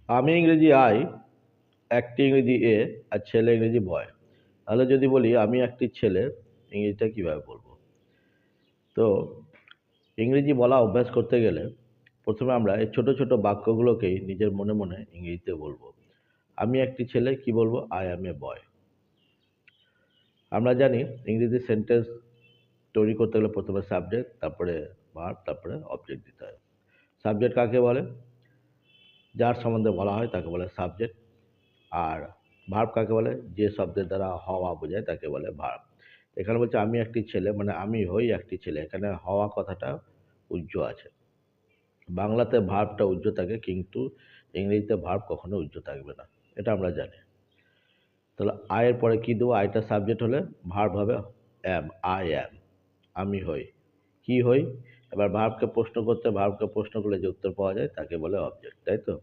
আমি ইংরেজি আই, একটি ইংরেজি এ, আর ছেলে ইংরেজি বয়। তাহলে যদি বলি আমি একটি ছেলে, ইংরেজিটা কিভাবে বলবো? তো ইংরেজি বলা অভ্যাস করতে গেলে প্রথমে আমরা এই ছোট ছোট বাক্যগুলোকেই নিজের মনে মনে ইংরেজিতে বলবো। আমি একটি ছেলে, কি বলবো? আই অ্যাম এ বয়। আমরা জানি ইংরেজি সেন্টেন্স তৈরি করতে গেলে প্রথমে সাবজেক্ট, তারপরে ভার্ব, তারপরে অবজেক্ট দিতে হয়। সাবজেক্ট কাকে বলে? যার সম্বন্ধে বলা হয় তাকে বলে সাবজেক্ট। আর ভার্ব কাকে বলে? যে শব্দের দ্বারা হওয়া বোঝায় তাকে বলে ভার্ব। এখানে বলছে আমি একটি ছেলে, মানে আমি হই একটি ছেলে। এখানে হওয়া কথাটা উহ্য আছে। বাংলাতে ভার্বটা উহ্য থাকে, কিন্তু ইংরেজিতে ভার্ব কখনো উহ্য থাকবে না, এটা আমরা জানি। তাহলে আয়ের পরে কি দেবো? আইটা সাবজেক্ট হলে ভার্ব হবে অ্যাম, আই অ্যাম, আমি হই। কি হই? এবার ভার্বকে প্রশ্ন করলে যে উত্তর পাওয়া যায় তাকে বলে অবজেক্ট, তাই তো?